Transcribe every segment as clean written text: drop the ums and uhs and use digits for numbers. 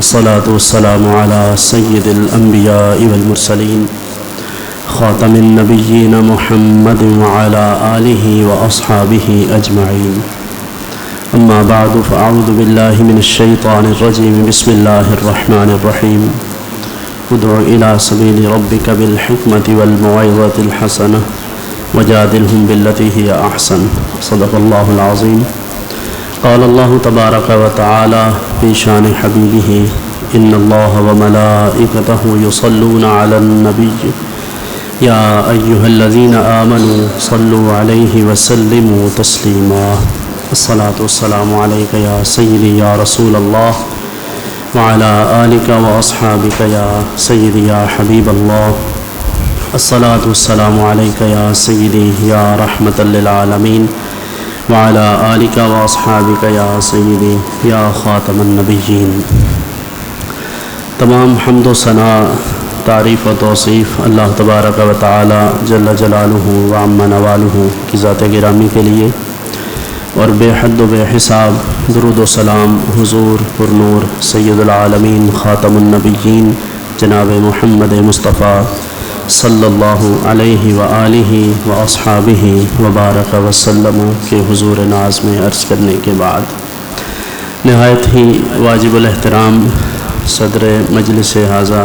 والصلاة والسلام على سيد الأنبياء والمرسلين خاتم النبيين محمد وعلى آله وأصحابه أجمعين. أما بعد فأعوذ بالله من الشيطان الرجيم. بسم الله الرحمن الرحيم. ادع إلى سبيل ربك بالحكمة والموعظة الحسنة وجادلهم بالتي هي أحسن. صدق الله العظيم. قال الله تبارك وتعالى في شان حبيبه إن الله وملائكته يصلون على النبي يا أيها الذين آمنوا صلوا عليه وسلموا تسليما. الصلاة والسلام عليك يا سيدي يا رسول الله وعلى آلك وأصحابك يا سيدي يا حبيب الله. الصلاة والسلام عليك يا سيدي يا رحمة للعالمين وعلى آلك وأصحابك يا سيدي يا خاتم النبيين. تمام حمد و ثنا، تعریف و توصیف اللہ تبارک و تعالی جل جلالہ و عم نوالہ کی ذات گرامی کے لیے، اور بے حد و بے حساب درود و سلام حضور پرنور سید العالمین خاتم النبیین جناب محمد مصطفیٰ صلی اللہ علیہ وآلہ واصحابہ وبارک وسلم کے حضور ناز میں عرض کرنے کے بعد، نہایت ہی واجب الاحترام صدر مجلس ھذا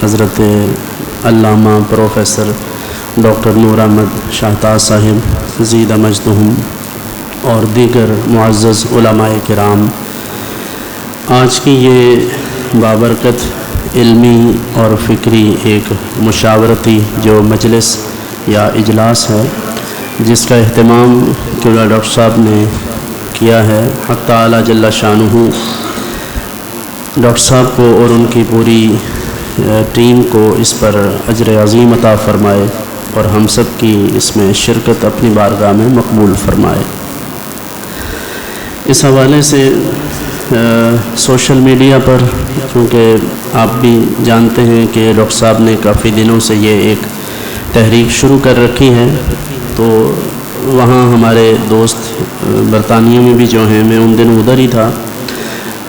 حضرت علامہ پروفیسر ڈاکٹر نور احمد شاہتاز صاحب زید مجدہم اور دیگر معزز علماء کرام، آج کی یہ بابرکت علمی اور فکری ایک مشاورتی جو مجلس یا اجلاس ہے، جس کا اہتمام کیونکہ ڈاکٹر صاحب نے کیا ہے، حق تعالی جل شانہ ڈاکٹر صاحب کو اور ان کی پوری ٹیم کو اس پر اجر عظیم عطا فرمائے اور ہم سب کی اس میں شرکت اپنی بارگاہ میں مقبول فرمائے۔ اس حوالے سے سوشل میڈیا پر، کیونکہ آپ بھی جانتے ہیں کہ ڈاکٹر صاحب نے کافی دنوں سے یہ ایک تحریک شروع کر رکھی ہے، تو وہاں ہمارے دوست برطانیہ میں بھی جو ہیں، میں ان دنوں ادھر ہی تھا،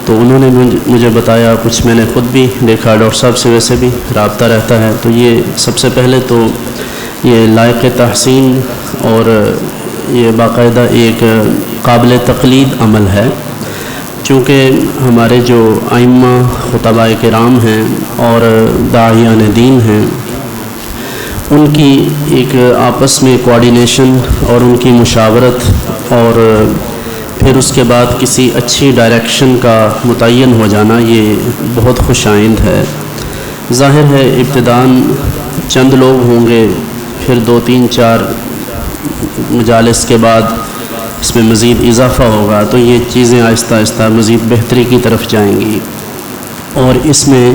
تو انہوں نے مجھے بتایا، کچھ میں نے خود بھی دیکھا، ڈاکٹر صاحب سے ویسے بھی رابطہ رہتا ہے، تو یہ سب سے پہلے تو یہ لائق تحسین اور یہ باقاعدہ ایک قابل تقلید عمل ہے، چونکہ ہمارے جو ائمہ خطباء کرام ہیں اور داعیان دین ہیں، ان کی ایک آپس میں کوآرڈینیشن اور ان کی مشاورت اور پھر اس کے بعد کسی اچھی ڈائریکشن کا متعین ہو جانا، یہ بہت خوش آئند ہے۔ ظاہر ہے ابتداءً چند لوگ ہوں گے، پھر 2-3-4 مجالس کے بعد اس میں مزید اضافہ ہوگا، تو یہ چیزیں آہستہ آہستہ مزید بہتری کی طرف جائیں گی، اور اس میں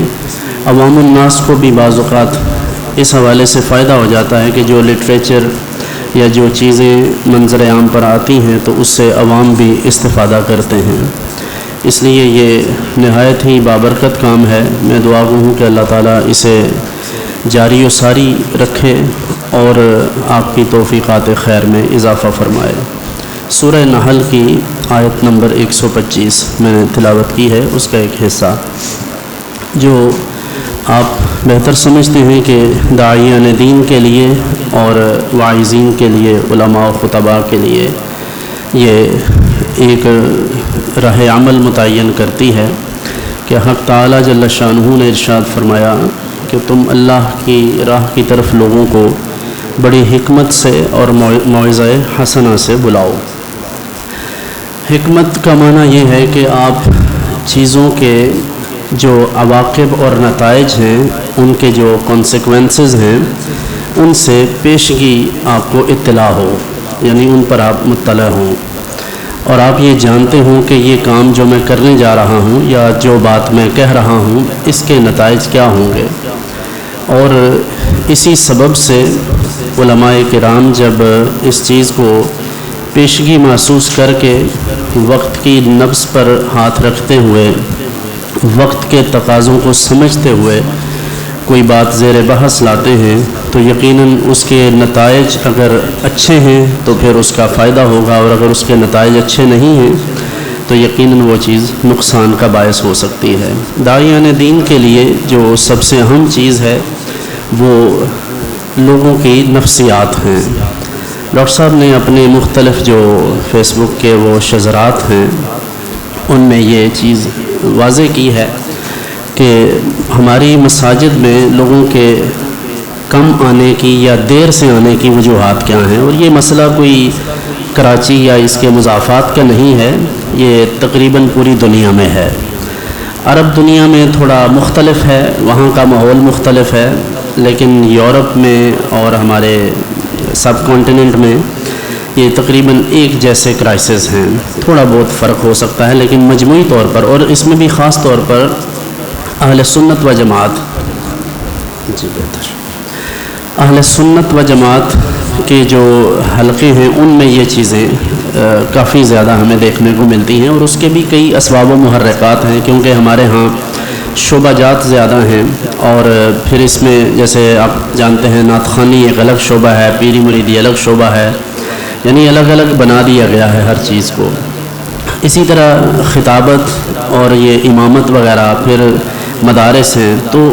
عوام الناس کو بھی بعض اوقات اس حوالے سے فائدہ ہو جاتا ہے کہ جو لٹریچر یا جو چیزیں منظر عام پر آتی ہیں تو اس سے عوام بھی استفادہ کرتے ہیں۔ اس لیے یہ نہایت ہی بابرکت کام ہے۔ میں دعا گو ہوں کہ اللہ تعالیٰ اسے جاری و ساری رکھے اور آپ کی توفیقات خیر میں اضافہ فرمائے۔ سورہ نحل کی آیت نمبر 125 میں نے تلاوت کی ہے، اس کا ایک حصہ جو آپ بہتر سمجھتے ہیں کہ داعیان دین کے لیے اور واعظین کے لیے، علماء و خطباء کے لیے یہ ایک راہ عمل متعین کرتی ہے کہ حق تعالی جل شانہ نے ارشاد فرمایا کہ تم اللہ کی راہ کی طرف لوگوں کو بڑی حکمت سے اور موعظہ حسنہ سے بلاؤ۔ حکمت کا معنی یہ ہے کہ آپ چیزوں کے جو عواقب اور نتائج ہیں، ان کے جو کانسیکوینسز ہیں، ان سے پیشگی آپ کو اطلاع ہو، یعنی ان پر آپ مطلع ہوں، اور آپ یہ جانتے ہوں کہ یہ کام جو میں کرنے جا رہا ہوں یا جو بات میں کہہ رہا ہوں، اس کے نتائج کیا ہوں گے۔ اور اسی سبب سے علماء کرام جب اس چیز کو پیشگی محسوس کر کے وقت کی نبض پر ہاتھ رکھتے ہوئے، وقت کے تقاضوں کو سمجھتے ہوئے کوئی بات زیر بحث لاتے ہیں، تو یقیناً اس کے نتائج اگر اچھے ہیں تو پھر اس کا فائدہ ہوگا، اور اگر اس کے نتائج اچھے نہیں ہیں تو یقیناً وہ چیز نقصان کا باعث ہو سکتی ہے۔ داعیان دین کے لیے جو سب سے اہم چیز ہے وہ لوگوں کی نفسیات ہیں۔ ڈاکٹر صاحب نے اپنے مختلف جو فیس بک کے وہ شذرات ہیں ان میں یہ چیز واضح کی ہے کہ ہماری مساجد میں لوگوں کے کم آنے کی یا دیر سے آنے کی وجوہات کیا ہیں، اور یہ مسئلہ کوئی کراچی یا اس کے مضافات کا نہیں ہے، یہ تقریباً پوری دنیا میں ہے۔ عرب دنیا میں تھوڑا مختلف ہے، وہاں کا ماحول مختلف ہے، لیکن یورپ میں اور ہمارے سب کانٹیننٹ میں یہ تقریباً ایک جیسے کرائسس ہیں۔ تھوڑا بہت فرق ہو سکتا ہے لیکن مجموعی طور پر، اور اس میں بھی خاص طور پر اہل سنت و جماعت اہل سنت و جماعت کے جو حلقے ہیں ان میں یہ چیزیں کافی زیادہ ہمیں دیکھنے کو ملتی ہیں، اور اس کے بھی کئی اسباب و محرکات ہیں، کیونکہ ہمارے ہاں شعبہ جات زیادہ ہیں، اور پھر اس میں جیسے آپ جانتے ہیں نعت خوانی ایک الگ شعبہ ہے، پیری مریدی الگ شعبہ ہے، یعنی الگ الگ بنا دیا گیا ہے ہر چیز کو۔ اسی طرح خطابت اور یہ امامت وغیرہ پھر مدارس ہیں، تو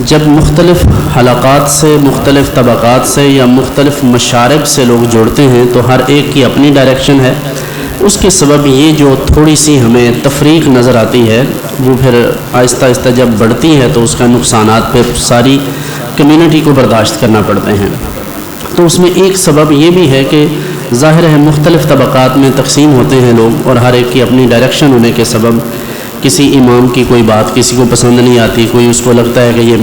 جب مختلف حلقات سے، مختلف طبقات سے یا مختلف مشارب سے لوگ جڑتے ہیں تو ہر ایک کی اپنی ڈائریکشن ہے، اس کے سبب یہ جو تھوڑی سی ہمیں تفریق نظر آتی ہے وہ پھر آہستہ آہستہ جب بڑھتی ہے تو اس کا نقصانات پھر ساری کمیونٹی کو برداشت کرنا پڑتے ہیں۔ تو اس میں ایک سبب یہ بھی ہے کہ ظاہر ہے مختلف طبقات میں تقسیم ہوتے ہیں لوگ، اور ہر ایک کی اپنی ڈائریکشن ہونے کے سبب کسی امام کی کوئی بات کسی کو پسند نہیں آتی، کوئی اس کو لگتا ہے کہ یہ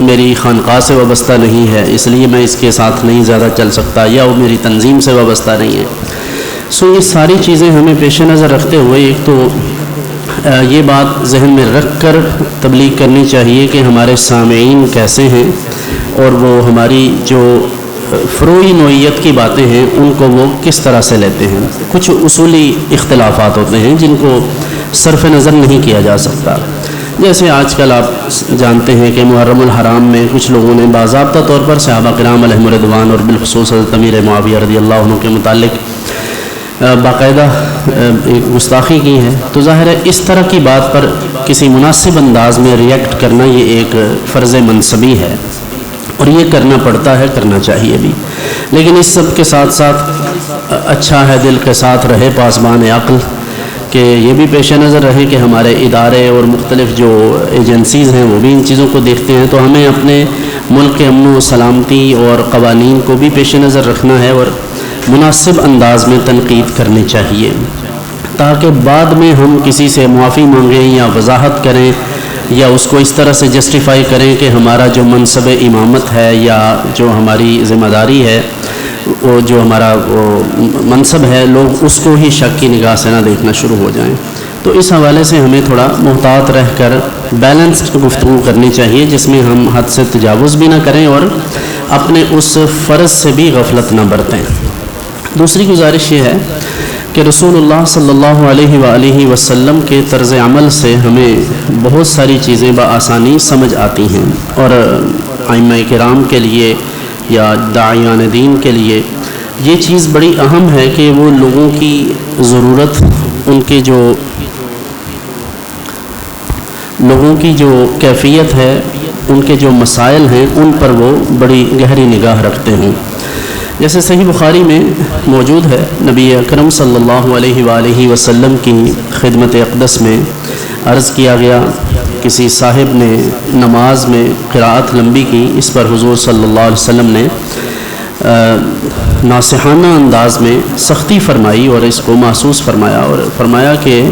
میری خانقاہ سے وابستہ نہیں ہے اس لیے میں اس کے ساتھ نہیں زیادہ چل سکتا، یا وہ میری تنظیم سے وابستہ نہیں ہے۔ یہ ساری چیزیں ہمیں پیش نظر رکھتے ہوئے ایک تو یہ بات ذہن میں رکھ کر تبلیغ کرنی چاہیے کہ ہمارے سامعین کیسے ہیں، اور وہ ہماری جو فروعی نوعیت کی باتیں ہیں ان کو وہ کس طرح سے لیتے ہیں۔ کچھ اصولی اختلافات ہوتے ہیں جن کو صرف نظر نہیں کیا جا سکتا، جیسے آج کل آپ جانتے ہیں کہ محرم الحرام میں کچھ لوگوں نے باضابطہ طور پر صحابہ کرام علیہم الرضوان اور بالخصوص حضرت امیر معاویہ رضی اللہ عنہ کے متعلق باقاعدہ ایک گستاخی کی ہے۔ تو ظاہر ہے اس طرح کی بات پر کسی مناسب انداز میں ریئیکٹ کرنا یہ ایک فرض منصبی ہے، اور یہ کرنا پڑتا ہے، کرنا چاہیے بھی، لیکن اس سب کے ساتھ ساتھ اچھا ہے دل کے ساتھ رہے پاسبان عقل، کہ یہ بھی پیش نظر رہے کہ ہمارے ادارے اور مختلف جو ایجنسیز ہیں وہ بھی ان چیزوں کو دیکھتے ہیں، تو ہمیں اپنے ملک کے امن و سلامتی اور قوانین کو بھی پیش نظر رکھنا ہے، اور مناسب انداز میں تنقید کرنی چاہیے، تاکہ بعد میں ہم کسی سے معافی مانگیں یا وضاحت کریں یا اس کو اس طرح سے جسٹیفائی کریں کہ ہمارا جو منصب امامت ہے یا جو ہماری ذمہ داری ہے، وہ جو ہمارا وہ منصب ہے، لوگ اس کو ہی شک کی نگاہ سے نہ دیکھنا شروع ہو جائیں۔ تو اس حوالے سے ہمیں تھوڑا محتاط رہ کر بیلنسڈ گفتگو کرنی چاہیے، جس میں ہم حد سے تجاوز بھی نہ کریں اور اپنے اس فرض سے بھی غفلت نہ برتیں۔ دوسری گزارش یہ ہے کہ رسول اللہ صلی اللہ علیہ وآلہ وسلم کے طرز عمل سے ہمیں بہت ساری چیزیں بآسانی سمجھ آتی ہیں، اور ائمہ کرام کے لیے یا داعیان دین کے لیے یہ چیز بڑی اہم ہے کہ وہ لوگوں کی ضرورت، ان کے جو لوگوں کی جو کیفیت ہے، ان کے جو مسائل ہیں ان پر وہ بڑی گہری نگاہ رکھتے ہیں۔ جیسے صحیح بخاری میں موجود ہے، نبی اکرم صلی اللہ علیہ وآلہ وسلم کی خدمت اقدس میں عرض کیا گیا، کسی صاحب نے نماز میں قراءت لمبی کی، اس پر حضور صلی اللہ علیہ وسلم نے ناصحانہ انداز میں سختی فرمائی اور اس کو محسوس فرمایا، اور فرمایا کہ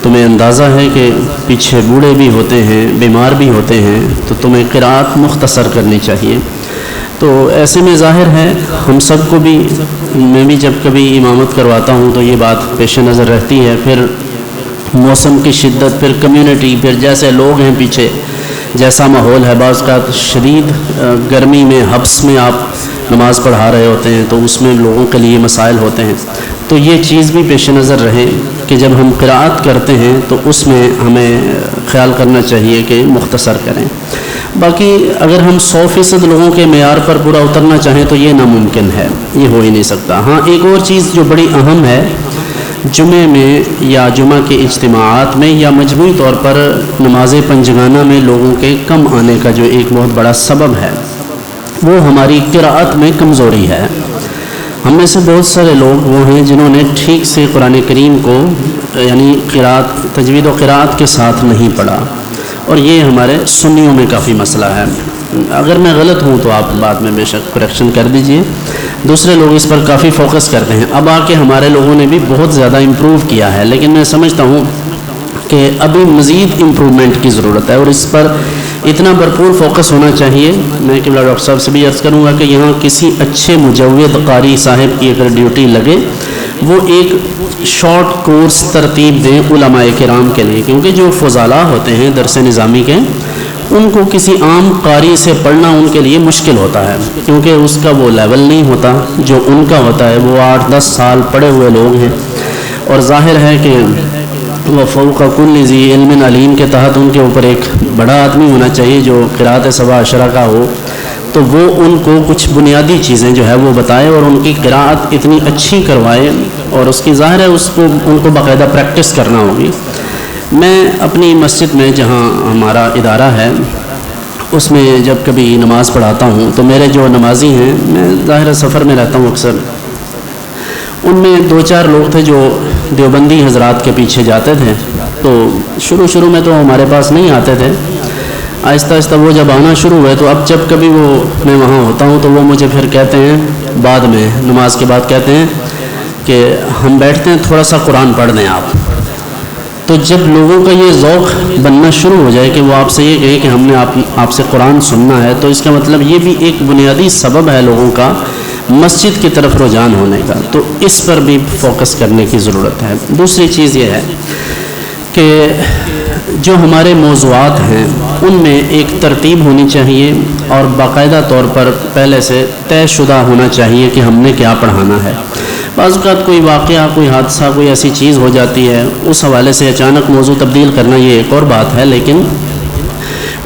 تمہیں اندازہ ہے کہ پیچھے بوڑھے بھی ہوتے ہیں، بیمار بھی ہوتے ہیں، تو تمہیں قراءت مختصر کرنی چاہیے۔ تو ایسے میں ظاہر ہے ہم سب کو بھی، میں بھی جب کبھی امامت کرواتا ہوں تو یہ بات پیش نظر رہتی ہے، پھر موسم کی شدت، پھر کمیونٹی، پھر جیسے لوگ ہیں پیچھے، جیسا ماحول ہے، بعض کا شدید گرمی میں حبس میں آپ نماز پڑھا رہے ہوتے ہیں تو اس میں لوگوں کے لیے مسائل ہوتے ہیں، تو یہ چیز بھی پیش نظر رہے کہ جب ہم قراءت کرتے ہیں تو اس میں ہمیں خیال کرنا چاہیے کہ مختصر کریں۔ باقی اگر ہم 100% لوگوں کے معیار پر پورا اترنا چاہیں تو یہ ناممکن ہے، یہ ہو ہی نہیں سکتا۔ ہاں ایک اور چیز جو بڑی اہم ہے جمعے میں یا جمعہ کے اجتماعات میں یا مجموعی طور پر نماز پنجگانہ میں لوگوں کے کم آنے کا جو ایک بہت بڑا سبب ہے وہ ہماری قراءت میں کمزوری ہے۔ ہم میں سے بہت سارے لوگ وہ ہیں جنہوں نے ٹھیک سے قرآن کریم کو یعنی قراءت تجوید و قراءت کے ساتھ نہیں پڑھا، اور یہ ہمارے سنیوں میں کافی مسئلہ ہے۔ اگر میں غلط ہوں تو آپ بعد میں بے شک کریکشن کر دیجئے۔ دوسرے لوگ اس پر کافی فوکس کرتے ہیں، اب آ کے ہمارے لوگوں نے بھی بہت زیادہ امپروو کیا ہے، لیکن میں سمجھتا ہوں کہ ابھی مزید امپروومنٹ کی ضرورت ہے اور اس پر اتنا بھرپور فوکس ہونا چاہیے۔ میں قبلہ ڈاکٹر صاحب سے بھی عرض کروں گا کہ یہاں کسی اچھے مجود قاری صاحب کی اگر ڈیوٹی لگے، وہ ایک شارٹ کورس ترتیب دیں علماء کرام کے لیے، کیونکہ جو فضلاء ہوتے ہیں درس نظامی کے، ان کو کسی عام قاری سے پڑھنا ان کے لیے مشکل ہوتا ہے، کیونکہ اس کا وہ لیول نہیں ہوتا جو ان کا ہوتا ہے۔ وہ 8-10 سال پڑھے ہوئے لوگ ہیں، اور ظاہر ہے کہ وہ فوق کل ذی علم علیم کے تحت ان کے اوپر ایک بڑا آدمی ہونا چاہیے جو قراءت 7 عشرہ کا ہو، تو وہ ان کو کچھ بنیادی چیزیں جو ہے وہ بتائے اور ان کی قراءت اتنی اچھی کروائے، اور اس کی ظاہر ہے اس کو ان کو باقاعدہ پریکٹس کرنا ہوگی۔ میں اپنی مسجد میں جہاں ہمارا ادارہ ہے اس میں جب کبھی نماز پڑھاتا ہوں تو میرے جو نمازی ہیں، میں ظاہر سفر میں رہتا ہوں اکثر، ان میں 2-4 لوگ تھے جو دیوبندی حضرات کے پیچھے جاتے تھے، تو شروع میں تو ہمارے پاس نہیں آتے تھے، آہستہ آہستہ وہ جب آنا شروع ہوئے تو اب جب کبھی میں وہاں ہوتا ہوں تو وہ مجھے پھر کہتے ہیں بعد میں نماز کے بعد کہتے ہیں کہ ہم بیٹھتے ہیں تھوڑا سا قرآن پڑھ دیں آپ۔ تو جب لوگوں کا یہ ذوق بننا شروع ہو جائے کہ وہ آپ سے یہ کہے کہ ہم نے آپ سے قرآن سننا ہے، تو اس کا مطلب یہ بھی ایک بنیادی سبب ہے لوگوں کا مسجد کی طرف رجحان ہونے کا، تو اس پر بھی فوکس کرنے کی ضرورت ہے۔ دوسری چیز یہ ہے کہ جو ہمارے موضوعات ہیں ان میں ایک ترتیب ہونی چاہیے اور باقاعدہ طور پر پہلے سے طے شدہ ہونا چاہیے کہ ہم نے کیا پڑھانا ہے۔ بعض اوقات کوئی واقعہ، کوئی حادثہ، کوئی ایسی چیز ہو جاتی ہے، اس حوالے سے اچانک موضوع تبدیل کرنا یہ ایک اور بات ہے، لیکن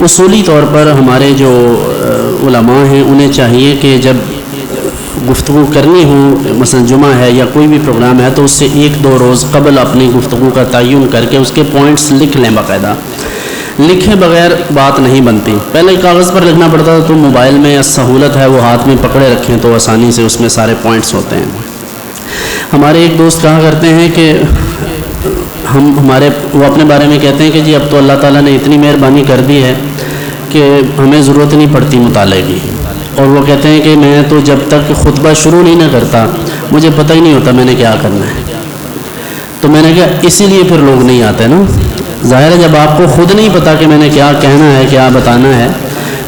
اصولی طور پر ہمارے جو علماء ہیں انہیں چاہیے کہ جب گفتگو کرنی ہو، مثلا جمعہ ہے یا کوئی بھی پروگرام ہے، تو اس سے 1-2 روز قبل اپنی گفتگو کا تعین کر کے اس کے پوائنٹس لکھ لیں، باقاعدہ لکھے بغیر بات نہیں بنتی۔ پہلے کاغذ پر لکھنا پڑتا تھا، تو موبائل میں سہولت ہے، وہ ہاتھ میں پکڑے رکھیں تو آسانی سے اس میں سارے پوائنٹس ہوتے ہیں۔ ہمارے ایک دوست کہا کرتے ہیں کہ وہ اپنے بارے میں کہتے ہیں کہ جی اب تو اللہ تعالیٰ نے اتنی مہربانی کر دی ہے کہ ہمیں ضرورت نہیں پڑتی مطالعے کی، اور وہ کہتے ہیں کہ میں تو جب تک خطبہ شروع نہیں نہ کرتا مجھے پتہ ہی نہیں ہوتا میں نے کیا کرنا ہے۔ تو میں نے کہا اسی لیے پھر لوگ نہیں آتے نا، ظاہر ہے جب آپ کو خود نہیں پتا کہ میں نے کیا کہنا ہے، کیا بتانا ہے،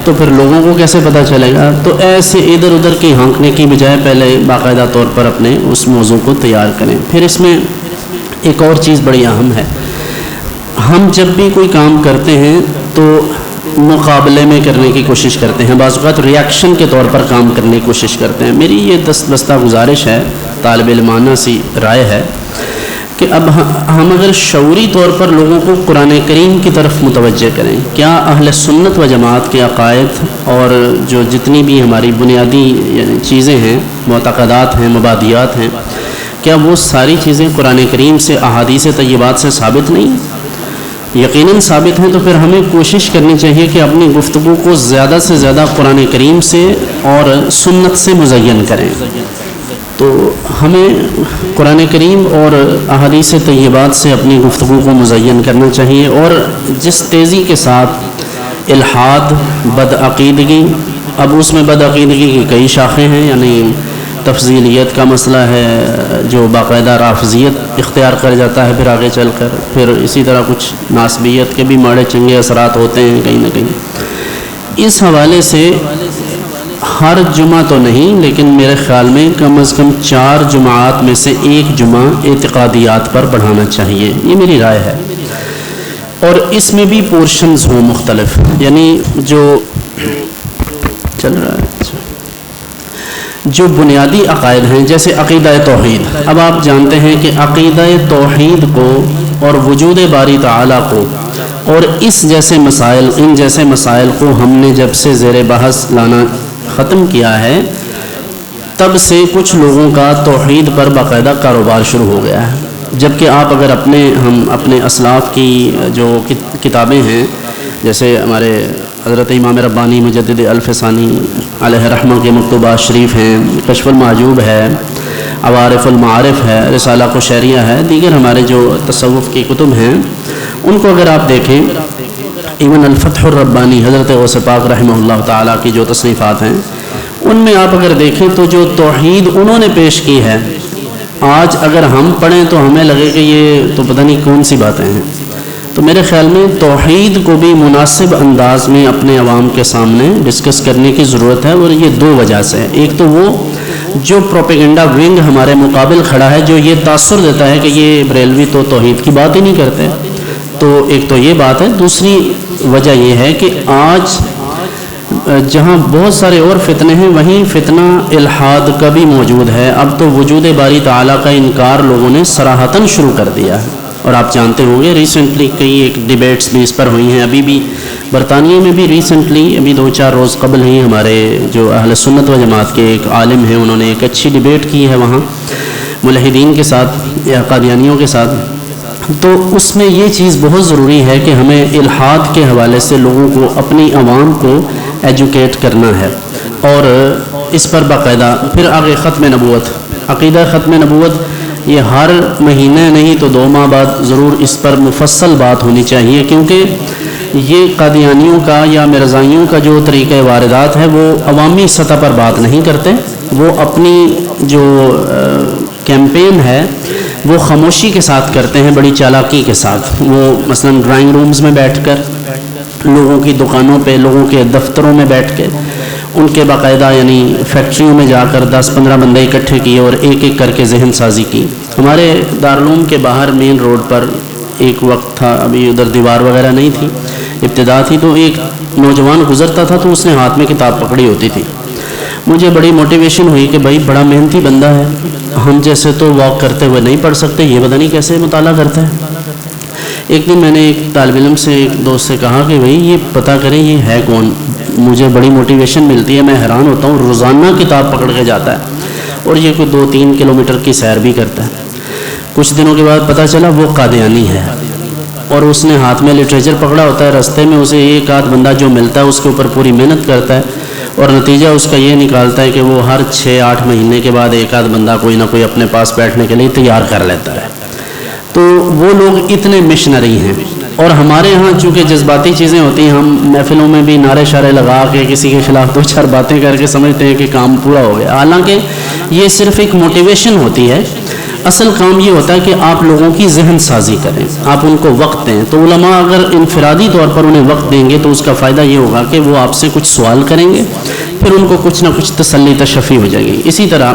تو پھر لوگوں کو کیسے پتہ چلے گا؟ تو ایسے ادھر ادھر کی ہانکنے کی بجائے پہلے باقاعدہ طور پر اپنے اس موضوع کو تیار کریں۔ پھر اس میں ایک اور چیز بڑی اہم ہے، ہم جب بھی کوئی کام کرتے ہیں تو مقابلے میں کرنے کی کوشش کرتے ہیں، بعض اوقات ریاکشن کے طور پر کام کرنے کی کوشش کرتے ہیں۔ میری یہ دستبستہ گزارش ہے، طالب علمانہ سی رائے ہے کہ اب ہم اگر شعوری طور پر لوگوں کو قرآن کریم کی طرف متوجہ کریں، کیا اہل سنت و جماعت کے عقائد اور جو جتنی بھی ہماری بنیادی یعنی چیزیں ہیں، معتقدات ہیں، مبادیات ہیں، کیا وہ ساری چیزیں قرآن کریم سے، احادیث طیبات سے ثابت نہیں؟ یقیناً ثابت ہیں، تو پھر ہمیں کوشش کرنی چاہیے کہ اپنی گفتگو کو زیادہ سے زیادہ قرآن کریم سے اور سنت سے مزین کریں۔ تو ہمیں قرآن کریم اور احادیث طیبات سے اپنی گفتگو کو مزین کرنا چاہیے، اور جس تیزی کے ساتھ الحاد، بدعقیدگی، اب اس میں بدعقیدگی کی کئی شاخیں ہیں، یعنی تفضیلیت کا مسئلہ ہے جو باقاعدہ رافضیت اختیار کر جاتا ہے پھر آگے چل کر، پھر اسی طرح کچھ ناسبیت کے بھی ماڑے چنگے اثرات ہوتے ہیں کہیں نہ کہیں۔ اس حوالے سے ہر جمعہ تو نہیں، لیکن میرے خیال میں کم از کم 4 جمعات میں سے ایک جمعہ اعتقادیات پر پڑھانا چاہیے، یہ میری رائے ہے، اور اس میں بھی پورشنز ہوں مختلف، یعنی جو چل رہا ہے جو بنیادی عقائد ہیں، جیسے عقیدہ توحید۔ اب آپ جانتے ہیں کہ عقیدہ توحید کو اور وجود باری تعالیٰ کو اور اس جیسے مسائل، ان جیسے مسائل کو ہم نے جب سے زیر بحث لانا ختم کیا ہے، تب سے کچھ لوگوں کا توحید پر باقاعدہ کاروبار شروع ہو گیا ہے۔ جبکہ آپ اگر ہم اپنے اسلاف کی جو کتابیں ہیں، جیسے ہمارے حضرت امام ربانی مجدد الفسانی علیہ رحمہ کے مکتوبات شریف ہیں، کشف المحجوب ہے، عوارف المعارف ہے، رسالہ قشیریہ ہے، دیگر ہمارے جو تصوف کی کتب ہیں، ان کو اگر آپ دیکھیں، ایون الفتح الربانی حضرت غوث پاک رحمہ اللہ تعالیٰ کی جو تصنیفات ہیں، ان میں آپ اگر دیکھیں تو جو توحید انہوں نے پیش کی ہے، آج اگر ہم پڑھیں تو ہمیں لگے کہ یہ تو پتہ نہیں کون سی باتیں ہیں. تو میرے خیال میں توحید کو بھی مناسب انداز میں اپنے عوام کے سامنے ڈسکس کرنے کی ضرورت ہے، اور یہ دو وجہ سے ہے. ایک تو وہ جو پروپیگنڈا ونگ ہمارے مقابل کھڑا ہے، جو یہ تاثر دیتا ہے کہ یہ بریلوی تو توحید کی بات ہی نہیں کرتے، تو ایک تو یہ بات ہے. دوسری وجہ یہ ہے کہ آج جہاں بہت سارے اور فتنے ہیں، وہیں فتنہ الحاد کا بھی موجود ہے. اب تو وجود باری تعالیٰ کا انکار لوگوں نے صراحتاً شروع کر دیا ہے، اور آپ جانتے ہوں گے ریسنٹلی کئی ایک ڈیبیٹس بھی اس پر ہوئی ہیں. ابھی بھی برطانیہ میں بھی ریسنٹلی ابھی 2-4 روز قبل ہی ہمارے جو اہل سنت و جماعت کے ایک عالم ہیں، انہوں نے ایک اچھی ڈیبیٹ کی ہے وہاں ملحدین کے ساتھ یا قادیانیوں کے ساتھ. تو اس میں یہ چیز بہت ضروری ہے کہ ہمیں الحاد کے حوالے سے لوگوں کو، اپنی عوام کو ایجوکیٹ کرنا ہے، اور اس پر باقاعدہ پھر آگے ختم نبوت، عقیدہ ختم نبوت، یہ ہر مہینے نہیں تو 2 ماہ بعد ضرور اس پر مفصل بات ہونی چاہیے، کیونکہ یہ قادیانیوں کا یا مرزائیوں کا جو طریقہ واردات ہے وہ عوامی سطح پر بات نہیں کرتے. وہ اپنی جو کیمپین ہے وہ خاموشی کے ساتھ کرتے ہیں، بڑی چالاکی کے ساتھ. وہ مثلا ڈرائنگ رومز میں بیٹھ کر، لوگوں کی دکانوں پہ، لوگوں کے دفتروں میں بیٹھ کے، ان کے باقاعدہ یعنی فیکٹریوں میں جا کر 10-15 بندے اکٹھے کیے اور ایک ایک کر کے ذہن سازی کی. ہمارے دارالعلوم کے باہر مین روڈ پر ایک وقت تھا، ابھی ادھر دیوار وغیرہ نہیں تھی، ابتدا تھی، تو ایک نوجوان گزرتا تھا تو اس نے ہاتھ میں کتاب پکڑی ہوتی تھی. مجھے بڑی موٹیویشن ہوئی کہ بھائی بڑا محنتی بندہ ہے، ہم جیسے تو واک کرتے ہوئے نہیں پڑھ سکتے، یہ پتہ نہیں کیسے مطالعہ کرتا ہے. ایک دن میں نے ایک طالب علم سے، ایک دوست سے کہا کہ بھائی یہ پتہ کریں یہ ہے کون. مجھے بڑی موٹیویشن ملتی ہے، میں حیران ہوتا ہوں، روزانہ کتاب پکڑ کے جاتا ہے اور یہ کوئی 2-3 کلومیٹر کی سیر بھی کرتا ہے. کچھ دنوں کے بعد پتہ چلا وہ قادیانی ہے، اور اس نے ہاتھ میں لٹریچر پکڑا ہوتا ہے. رستے میں اسے ایک آدھ بندہ جو ملتا ہے اس کے اوپر پوری محنت کرتا ہے، اور نتیجہ اس کا یہ نکالتا ہے کہ وہ ہر 6-8 مہینے کے بعد ایک آدھ بندہ کوئی نہ کوئی اپنے پاس بیٹھنے کے لیے تیار کر لیتا ہے. تو وہ لوگ اتنے مشنری ہیں. اور ہمارے ہاں چونکہ جذباتی چیزیں ہوتی ہیں، ہم محفلوں میں بھی نعرے شعرے لگا کے کسی کے خلاف 2-4 باتیں کر کے سمجھتے ہیں کہ کام پورا ہو گیا، حالانکہ یہ صرف ایک موٹیویشن ہوتی ہے. اصل کام یہ ہوتا ہے کہ آپ لوگوں کی ذہن سازی کریں، آپ ان کو وقت دیں. تو علماء اگر انفرادی طور پر انہیں وقت دیں گے تو اس کا فائدہ یہ ہوگا کہ وہ آپ سے کچھ سوال کریں گے، پھر ان کو کچھ نہ کچھ تسلی تشفی ہو جائے گی. اسی طرح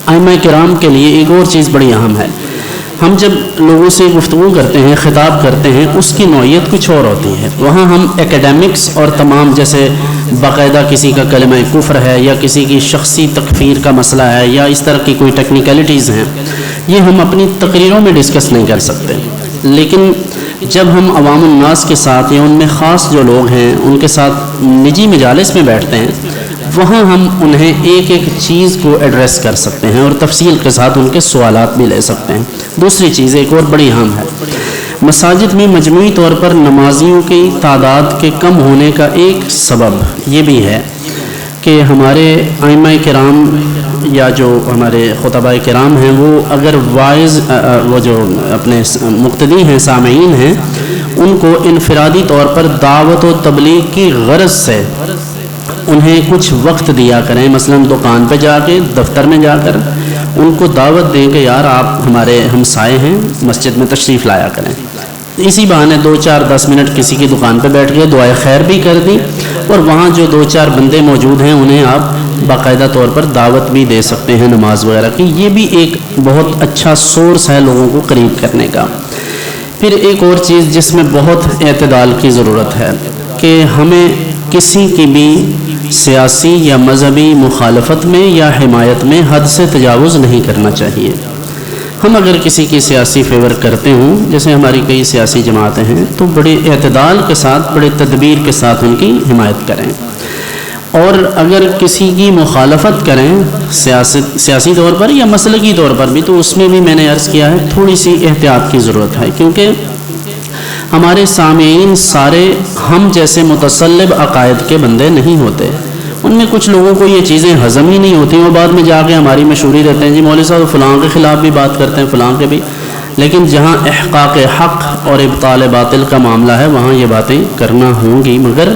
ائمہ کرام کے لیے ایک اور چیز بڑی اہم ہے. ہم جب لوگوں سے گفتگو کرتے ہیں، خطاب کرتے ہیں، اس کی نوعیت کچھ اور ہوتی ہے. وہاں ہم ایکیڈیمکس اور تمام، جیسے باقاعدہ کسی کا کلمہ کفر ہے یا کسی کی شخصی تکفیر کا مسئلہ ہے یا اس طرح کی کوئی ٹیکنیکلٹیز ہیں، یہ ہم اپنی تقریروں میں ڈسکس نہیں کر سکتے. لیکن جب ہم عوام الناس کے ساتھ یا ان میں خاص جو لوگ ہیں ان کے ساتھ نجی مجالس میں بیٹھتے ہیں، وہاں ہم انہیں ایک ایک چیز کو ایڈریس کر سکتے ہیں اور تفصیل کے ساتھ ان کے سوالات بھی لے سکتے ہیں. دوسری چیز ایک اور بڑی اہم ہے، مساجد میں مجموعی طور پر نمازیوں کی تعداد کے کم ہونے کا ایک سبب یہ بھی ہے کہ ہمارے ائمہ کرام یا جو ہمارے خطباء کرام ہیں، وہ اگر وائز وہ جو اپنے مقتدی ہیں، سامعین ہیں، ان کو انفرادی طور پر دعوت و تبلیغ کی غرض سے انہیں کچھ وقت دیا کریں. مثلا دکان پہ جا کے، دفتر میں جا کر ان کو دعوت دیں کہ یار آپ ہمارے ہمسائے ہیں، مسجد میں تشریف لایا کریں. اسی بہانے 2-4-10 منٹ کسی کی دکان پہ بیٹھ گئے، دعائے خیر بھی کر دی، اور وہاں جو 2-4 بندے موجود ہیں انہیں آپ باقاعدہ طور پر دعوت بھی دے سکتے ہیں نماز وغیرہ کی. یہ بھی ایک بہت اچھا سورس ہے لوگوں کو قریب کرنے کا. پھر ایک اور چیز جس میں بہت اعتدال کی ضرورت ہے کہ ہمیں کسی کی بھی سیاسی یا مذہبی مخالفت میں یا حمایت میں حد سے تجاوز نہیں کرنا چاہیے. ہم اگر کسی کی سیاسی فیور کرتے ہوں، جیسے ہماری کئی سیاسی جماعتیں ہیں، تو بڑے اعتدال کے ساتھ، بڑے تدبیر کے ساتھ ان کی حمایت کریں. اور اگر کسی کی مخالفت کریں سیاسی طور پر یا مسلکی طور پر بھی، تو اس میں بھی میں نے عرض کیا ہے تھوڑی سی احتیاط کی ضرورت ہے، کیونکہ ہمارے سامعین سارے ہم جیسے متصلب عقائد کے بندے نہیں ہوتے. ان میں کچھ لوگوں کو یہ چیزیں ہضم ہی نہیں ہوتی، وہ بعد میں جا کے ہماری مشہوری دیتے ہیں، جی مولوی صاحب فلاں کے خلاف بھی بات کرتے ہیں، فلاں کے بھی. لیکن جہاں احقاق حق اور ابطال باطل کا معاملہ ہے وہاں یہ باتیں کرنا ہوں گی، مگر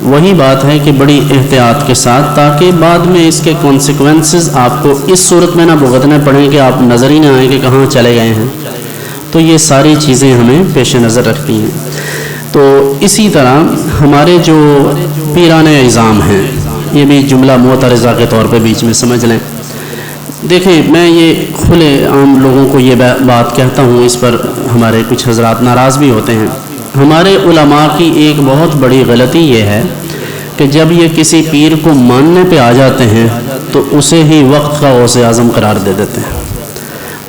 وہی بات ہے کہ بڑی احتیاط کے ساتھ، تاکہ بعد میں اس کے کانسیکوینسز آپ کو اس صورت میں نہ بھگتنے پڑیں کہ آپ نظر ہی نہ آئیں کہ کہاں چلے گئے ہیں. تو یہ ساری چیزیں ہمیں پیش نظر رکھتی ہیں. تو اسی طرح ہمارے جو پیران عظام ہیں، یہ بھی جملہ معترضہ کے طور پہ بیچ میں سمجھ لیں. دیکھیں میں یہ کھلے عام لوگوں کو یہ بات کہتا ہوں، اس پر ہمارے کچھ حضرات ناراض بھی ہوتے ہیں. ہمارے علماء کی ایک بہت بڑی غلطی یہ ہے کہ جب یہ کسی پیر کو ماننے پہ آ جاتے ہیں تو اسے ہی وقت کا غوث اعظم قرار دے دیتے ہیں،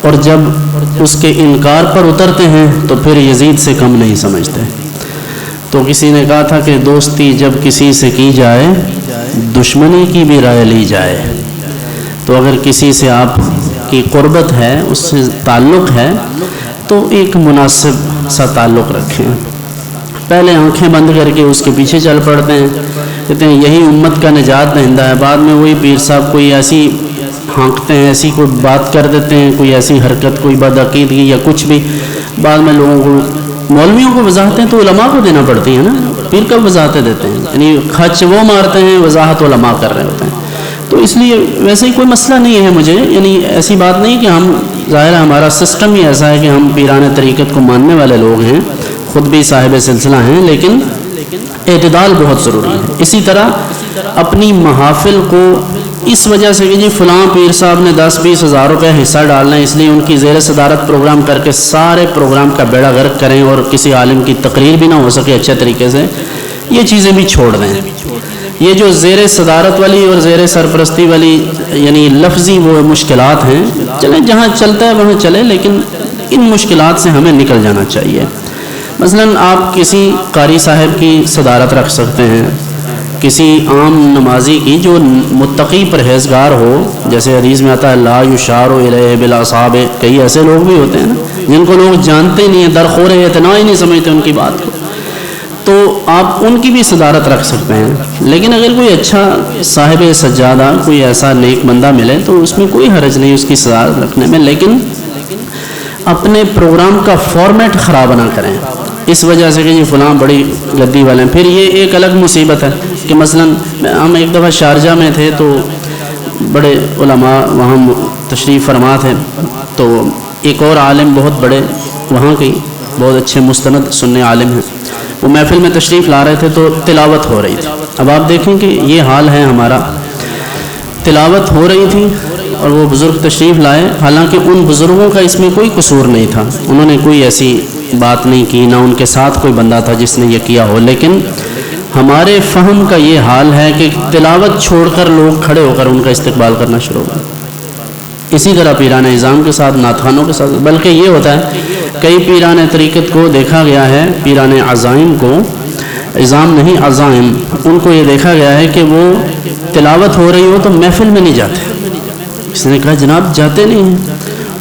اور جب اس کے انکار پر اترتے ہیں تو پھر یزید سے کم نہیں سمجھتے. تو کسی نے کہا تھا کہ دوستی جب کسی سے کی جائے دشمنی کی بھی رائے لی جائے. تو اگر کسی سے آپ کی قربت ہے، اس سے تعلق ہے، تو ایک مناسب سا تعلق رکھیں. پہلے آنکھیں بند کر کے اس کے پیچھے چل پڑتے ہیں، کہتے ہیں یہی امت کا نجات دہندہ ہے. بعد میں وہی پیر صاحب کوئی ایسی ہانکتے ہیں، ایسی کوئی بات کر دیتے ہیں، کوئی ایسی حرکت، کوئی بدعقیدگی یا کچھ بھی، بعد میں لوگوں کو، مولویوں کو وضاحتیں تو علماء کو دینا پڑتی ہیں نا، پیر کب وضاحتیں دیتے ہیں؟ یعنی خچ وہ مارتے ہیں، وضاحت علماء کر رہے ہوتے ہیں. تو اس لیے ویسے ہی کوئی مسئلہ نہیں ہے مجھے، یعنی ایسی بات نہیں کہ ہم، ظاہر ہے ہمارا سسٹم ہی ایسا ہے کہ ہم پیران طریقت کو ماننے والے لوگ ہیں، خود بھی صاحب سلسلہ ہیں، لیکن اعتدال بہت ضروری ہے. اسی طرح اپنی محافل کو اس وجہ سے کہ جی فلاں پیر صاحب نے 10-20 ہزار روپے حصہ ڈالنا ہے، اس لیے ان کی زیر صدارت پروگرام کر کے سارے پروگرام کا بیڑا غرق کریں اور کسی عالم کی تقریر بھی نہ ہو سکے اچھے طریقے سے، یہ چیزیں بھی چھوڑ دیں. یہ جو زیر صدارت والی اور زیر سرپرستی والی یعنی لفظی وہ مشکلات ہیں، چلیں جہاں چلتا ہے وہاں چلے، لیکن ان مشکلات سے ہمیں نکل جانا چاہیے. مثلا آپ کسی قاری صاحب کی صدارت رکھ سکتے ہیں، کسی عام نمازی کی جو متقی پرہیزگار ہو، جیسے حدیث میں آتا ہے لا یشار الیہ بالاصابع. کئی ایسے لوگ بھی ہوتے ہیں نا جن کو لوگ جانتے نہیں ہیں، درخور اتنا ہی نہیں سمجھتے ان کی بات کو، تو آپ ان کی بھی صدارت رکھ سکتے ہیں. لیکن اگر کوئی اچھا صاحب سجادہ، کوئی ایسا نیک بندہ ملے تو اس میں کوئی حرج نہیں اس کی صدارت رکھنے میں، لیکن اپنے پروگرام کا فارمیٹ خراب نہ کریں اس وجہ سے کہ جی فلاں بڑی گدی والے ہیں. پھر یہ ایک الگ مصیبت ہے کہ مثلا ہم ایک دفعہ شارجہ میں تھے تو بڑے علماء وہاں تشریف فرما تھے، تو ایک اور عالم بہت بڑے وہاں کے بہت اچھے مستند سننے عالم ہیں، وہ محفل میں تشریف لا رہے تھے تو تلاوت ہو رہی تھی. اب آپ دیکھیں کہ یہ حال ہے ہمارا، تلاوت ہو رہی تھی اور وہ بزرگ تشریف لائے، حالانکہ ان بزرگوں کا اس میں کوئی قصور نہیں تھا، انہوں نے کوئی ایسی بات نہیں کی، نہ ان کے ساتھ کوئی بندہ تھا جس نے یہ کیا ہو. لیکن ہمارے فہم کا یہ حال ہے کہ تلاوت چھوڑ کر لوگ کھڑے ہو کر ان کا استقبال کرنا شروع ہو گئے. اسی طرح پیران عظام کے ساتھ، نعت خوانوں کے ساتھ، بلکہ یہ ہوتا ہے کئی پیران طریقت کو دیکھا گیا ہے، پیران عزائم کو، عظام نہیں عزائم، ان کو یہ دیکھا گیا ہے کہ وہ تلاوت ہو رہی ہو تو محفل میں نہیں جاتے. اس نے کہا جناب جاتے نہیں ہیں،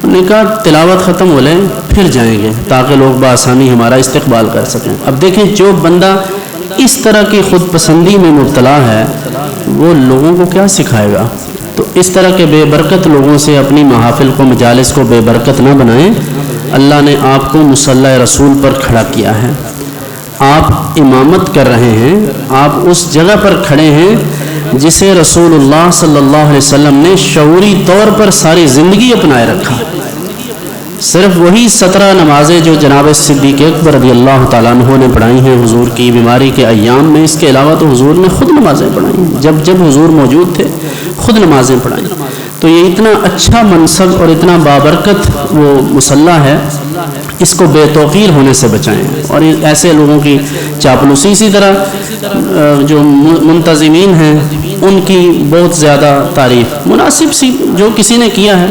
انہوں نے کہا تلاوت ختم ہو لیں پھر جائیں گے تاکہ لوگ بآسانی ہمارا استقبال کر سکیں. اب دیکھیں جو بندہ اس طرح کی خود پسندی میں مبتلا ہے وہ لوگوں کو کیا سکھائے گا؟ تو اس طرح کے بے برکت لوگوں سے اپنی محافل کو، مجالس کو بے برکت نہ بنائیں. اللہ نے آپ کو مصلی رسول پر کھڑا کیا ہے، آپ امامت کر رہے ہیں، آپ اس جگہ پر کھڑے ہیں جسے رسول اللہ صلی اللہ علیہ وسلم نے شعوری طور پر ساری زندگی اپنائے رکھا. صرف وہی 17 نمازیں جو جناب صدیق اکبر رضی اللہ تعالیٰ عنہ نے پڑھائی ہیں حضور کی بیماری کے ایام میں، اس کے علاوہ تو حضور نے خود نمازیں پڑھائی ہیں، جب حضور موجود تھے خود نمازیں پڑھائیں. تو یہ اتنا اچھا منصب اور اتنا بابرکت وہ مصلی ہے، اس کو بے توقیر ہونے سے بچائیں اور ایسے لوگوں کی چاپلوسی. اسی طرح جو منتظمین ہیں ان کی بہت زیادہ تعریف، مناسب سی جو کسی نے کیا ہے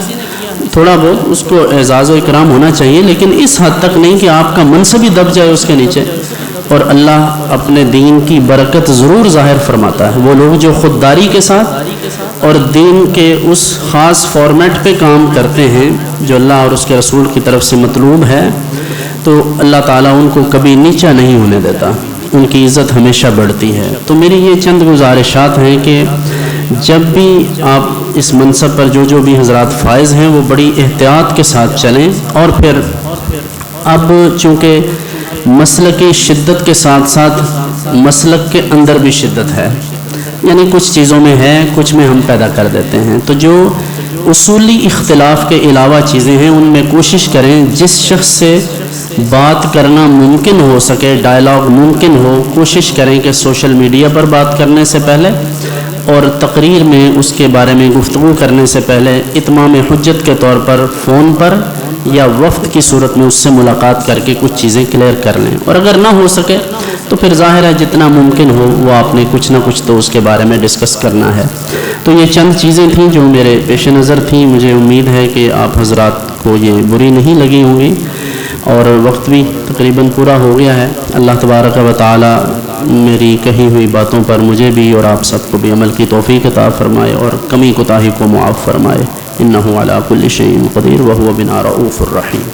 تھوڑا بہت اس کو اعزاز و اکرام ہونا چاہیے، لیکن اس حد تک نہیں کہ آپ کا منصب ہی دب جائے اس کے نیچے اور اللہ اپنے دین کی برکت ضرور ظاہر فرماتا ہے۔ وہ لوگ جو خودداری کے ساتھ اور دین کے اس خاص فارمیٹ پہ کام کرتے ہیں جو اللہ اور اس کے رسول کی طرف سے مطلوب ہے، تو اللہ تعالیٰ ان کو کبھی نیچا نہیں ہونے دیتا، ان کی عزت ہمیشہ بڑھتی ہے۔ تو میری یہ چند گزارشات ہیں کہ جب بھی آپ اس منصب پر جو بھی حضرات فائز ہیں وہ بڑی احتیاط کے ساتھ چلیں، اور پھر اب چونکہ مسلک کی شدت کے ساتھ ساتھ مسلک کے اندر بھی شدت ہے، یعنی کچھ چیزوں میں ہے، کچھ میں ہم پیدا کر دیتے ہیں، تو جو اصولی اختلاف کے علاوہ چیزیں ہیں ان میں کوشش کریں جس شخص سے بات کرنا ممکن ہو سکے، ڈائلاگ ممکن ہو، کوشش کریں کہ سوشل میڈیا پر بات کرنے سے پہلے اور تقریر میں اس کے بارے میں گفتگو کرنے سے پہلے اتمام حجت کے طور پر فون پر یا وفد کی صورت میں اس سے ملاقات کر کے کچھ چیزیں کلیئر کر لیں، اور اگر نہ ہو سکے تو پھر ظاہر ہے جتنا ممکن ہو وہ آپ نے کچھ نہ کچھ تو اس کے بارے میں ڈسکس کرنا ہے۔ تو یہ چند چیزیں تھیں جو میرے پیش نظر تھیں، مجھے امید ہے کہ آپ حضرات کو یہ بری نہیں لگی ہوں گی، اور وقت بھی تقریباً پورا ہو گیا ہے۔ اللہ تبارک و تعالی میری کہی ہوئی باتوں پر مجھے بھی اور آپ سب کو بھی عمل کی توفیق عطا فرمائے اور کمی کوتاہی کو معاف فرمائے۔ انہ علی کل شیء قدیر وہو بنا رؤوف الرحیم۔